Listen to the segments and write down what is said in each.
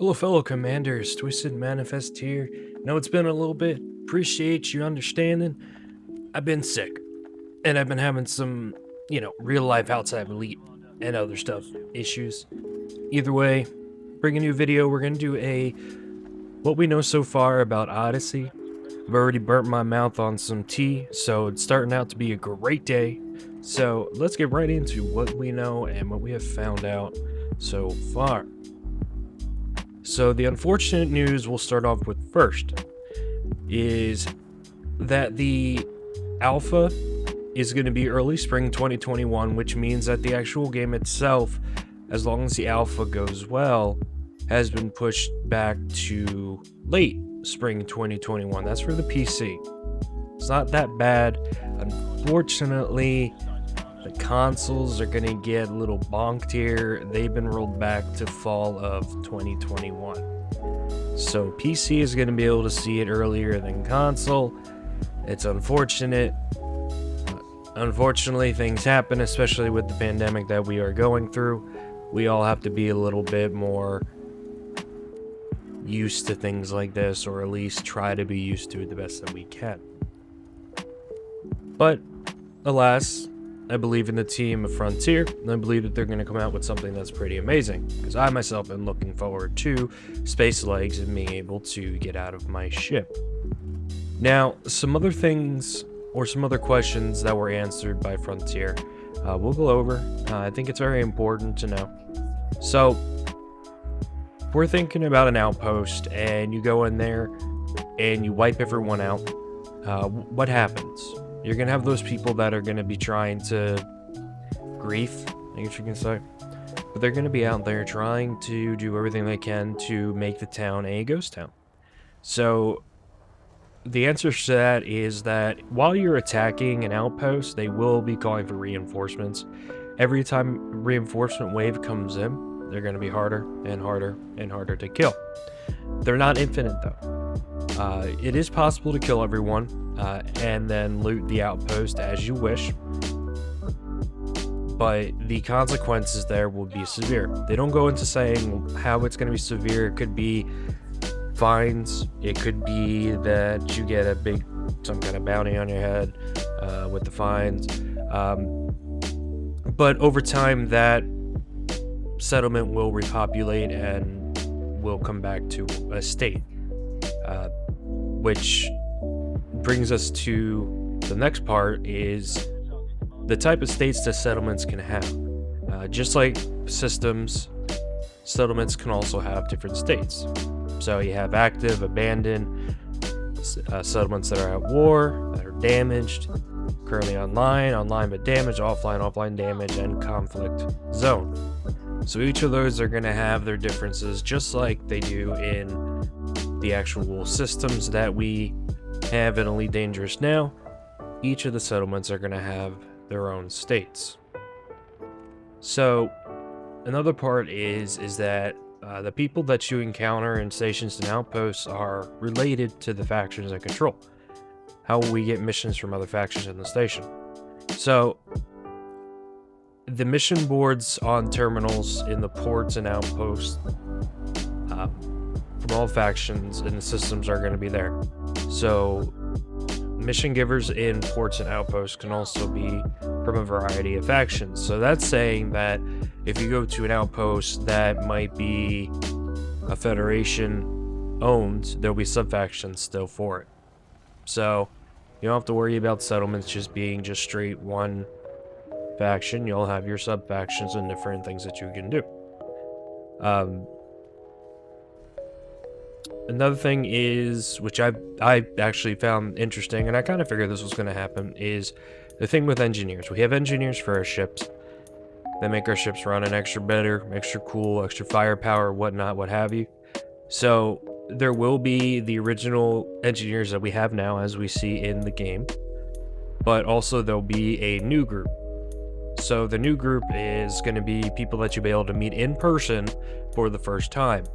Hello, fellow commanders. TwistedManifest here. Know it's been a little bit. Appreciate you understanding. I've been sick, and I've been having some, real life outside Elite and other stuff issues. Either way, bring a new video. We're gonna do what we know so far about Odyssey. I've already burnt my mouth on some tea, so it's starting out to be a great day. So let's get right into what we know and what we have found out so far. So the unfortunate news we'll start off with first is that the alpha is going to be early spring 2021, which means that the actual game itself, as long as the alpha goes well, has been pushed back to late spring 2021. That's for the PC. It's not that bad. Unfortunately, the consoles are going to get a little bonked here. They've been rolled back to fall of 2021. So PC is going to be able to see it earlier than console. It's unfortunate. Unfortunately, things happen, especially with the pandemic that we are going through. We all have to be a little bit more used to things like this, or at least try to be used to it the best that we can. But alas, I believe in the team of Frontier, and I believe that they're going to come out with something that's pretty amazing, because I myself am looking forward to space legs and being able to get out of my ship. Now, some other things, or some other questions that were answered by Frontier, we'll go over. I think it's very important to know. So, if we're thinking about an outpost, and you go in there, and you wipe everyone out, what happens? You're going to have those people that are going to be trying to grief, I guess you can say. But they're going to be out there trying to do everything they can to make the town a ghost town. So the answer to that is that while you're attacking an outpost, they will be calling for reinforcements. Every time reinforcement wave comes in, they're going to be harder and harder and harder to kill. They're not infinite though. It is possible to kill everyone and then loot the outpost as you wish, but the consequences there will be severe. They don't go into saying how it's going to be severe. It could be fines. It could be that you get some kind of bounty on your head with the fines. But over time, that settlement will repopulate and will come back to a state. Which brings us to the next part, is the type of states that settlements can have. Just like systems, settlements can also have different states. So you have active, abandoned, settlements that are at war, that are damaged, currently online but damaged, offline damage, and conflict zone. So each of those are going to have their differences, just like they do in the actual systems that we have in Elite Dangerous now. Each of the settlements are going to have their own states. So another part is that the people that you encounter in stations and outposts are related to the factions in control. How will we get missions from other factions in the station? So the mission boards on terminals in the ports and outposts from all factions and the systems are going to be there. So mission givers in ports and outposts can also be from a variety of factions. So that's saying that if you go to an outpost that might be a Federation owned, there'll be sub-factions still for it. So you don't have to worry about settlements just being just straight one faction. You'll have your sub-factions and different things that you can do. Another thing is, which I actually found interesting, and I kind of figured this was going to happen, is the thing with engineers. We have engineers for our ships that make our ships run an extra better, extra cool, extra firepower, whatnot, what have you. So there will be the original engineers that we have now, as we see in the game, but also there'll be a new group. So the new group is going to be people that you'll be able to meet in person for the first time.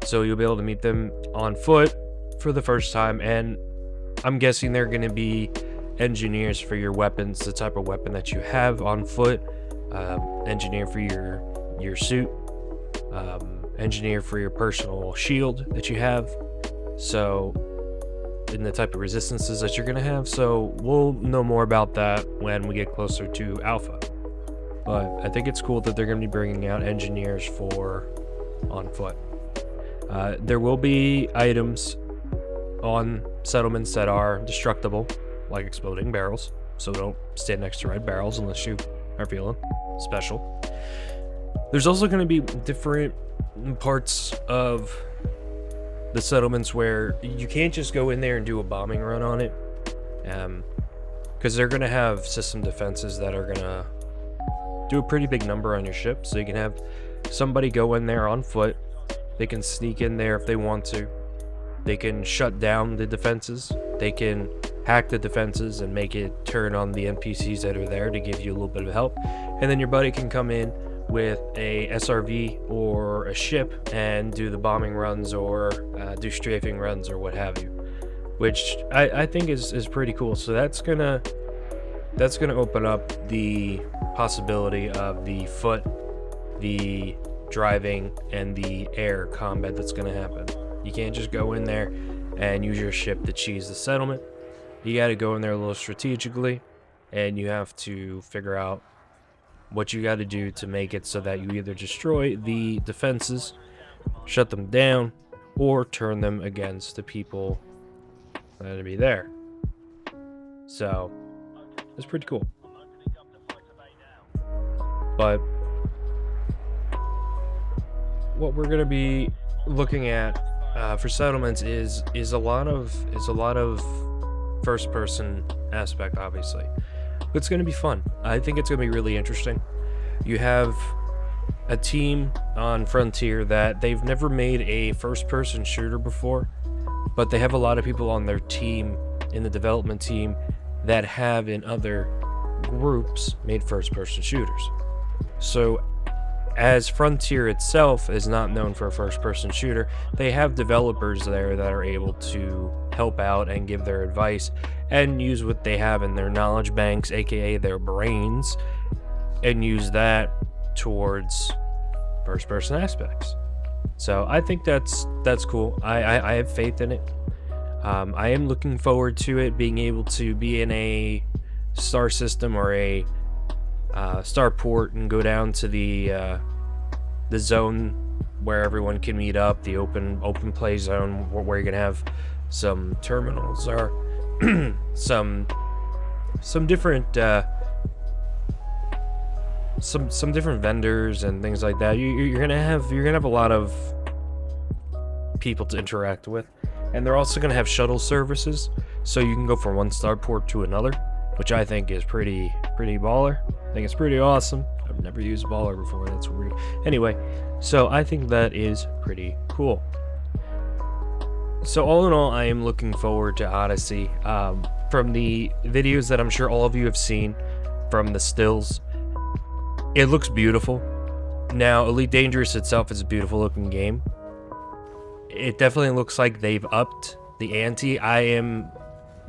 So you'll be able to meet them on foot for the first time, and I'm guessing they're going to be engineers for your weapons, the type of weapon that you have on foot, engineer for your suit, engineer for your personal shield that you have. So, in the type of resistances that you're gonna have. So we'll know more about that when we get closer to alpha. But I think it's cool that they're gonna be bringing out engineers for on foot. There will be items on settlements that are destructible, like exploding barrels. So don't stand next to red barrels unless you are feeling special. There's also going to be different parts of the settlements where you can't just go in there and do a bombing run on it, because they're going to have system defenses that are going to do a pretty big number on your ship. So you can have somebody go in there on foot. They can sneak in there if they want to. They can shut down the defenses. They can hack the defenses and make it turn on the NPCs that are there to give you a little bit of help. And then your buddy can come in with a SRV or a ship and do the bombing runs or do strafing runs or what have you, which I think is pretty cool. So that's gonna open up the possibility of the foot, the driving, and the air combat that's gonna happen. You can't just go in there and use your ship to cheese the settlement. You got to go in there a little strategically, and you have to figure out what you got to do to make it so that you either destroy the defenses, shut them down, or turn them against the people that be there. So it's pretty cool. But what we're gonna be looking at for settlements is a lot of first person aspect, obviously, but it's going to be fun. I think it's going to be really interesting. You have a team on Frontier that they've never made a first person shooter before, but they have a lot of people on their team, in the development team, that have in other groups made first person shooters. So as Frontier itself is not known for a first-person shooter, they have developers there that are able to help out and give their advice and use what they have in their knowledge banks, aka their brains, and use that towards first-person aspects. So I think that's cool. I have faith in it. I am looking forward to it being able to be in a star system or a starport and go down to the zone where everyone can meet up, the open play zone where you're gonna have some terminals or some different some different vendors and things like that. You're gonna have a lot of people to interact with, and they're also gonna have shuttle services, so you can go from one starport to another, which I think is pretty baller. I think it's pretty awesome. I've never used baller before. That's weird. Anyway, so I think that is pretty cool. So all in all, I am looking forward to Odyssey. From the videos that I'm sure all of you have seen, from the stills, it looks beautiful. Now, Elite Dangerous itself is a beautiful looking game. It definitely looks like they've upped the ante. I am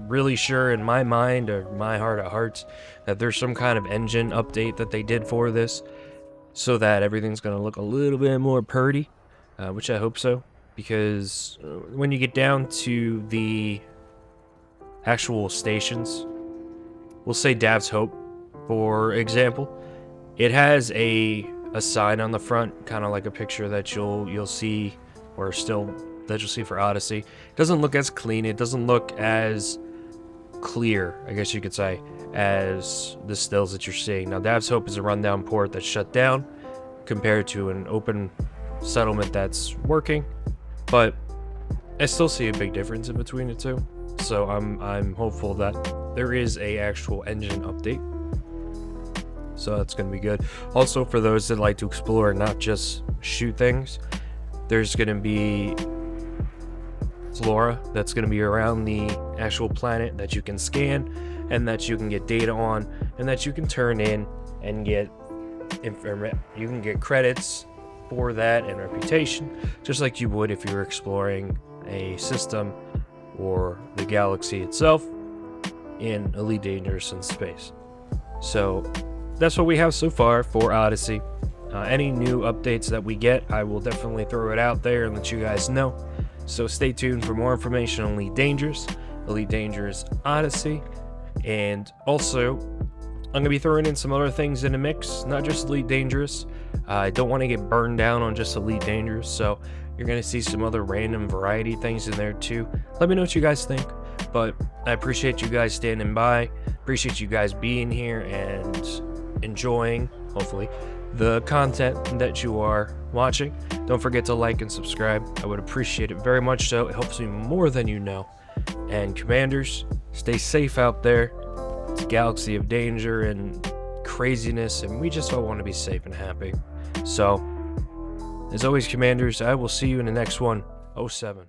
really sure in my mind, or my heart of hearts, that there's some kind of engine update that they did for this so that everything's going to look a little bit more purty, which I hope so, because when you get down to the actual stations, we'll say Dav's Hope, for example, it has a sign on the front, kind of like a picture that you'll see, or still that you'll see for Odyssey. It doesn't look as clean, it doesn't look as clear, I guess you could say, as the stills that you're seeing. Now, Dav's Hope is a rundown port that's shut down compared to an open settlement that's working, but I still see a big difference in between the two. So I'm hopeful that there is a actual engine update. So that's going to be good. Also, for those that like to explore and not just shoot things, there's going to be flora that's going to be around the actual planet that you can scan and that you can get data on, and that you can turn in and get you can get credits for that and reputation, just like you would if you were exploring a system or the galaxy itself in Elite Dangerous in space. So that's what we have so far for Odyssey. Any new updates that we get, I will definitely throw it out there and let you guys know. So stay tuned for more information on Elite Dangerous Odyssey, and also I'm going to be throwing in some other things in the mix, not just Elite Dangerous. I don't want to get burned down on just Elite Dangerous, so you're going to see some other random variety things in there too. Let me know what you guys think, but I appreciate you guys standing by, appreciate you guys being here and enjoying, hopefully, the content that you are watching. Don't forget to like and subscribe. I would appreciate it very much so. It helps me more than you know. And Commanders, stay safe out there. It's a galaxy of danger and craziness, and we just all want to be safe and happy. So, as always, Commanders, I will see you in the next one. 07.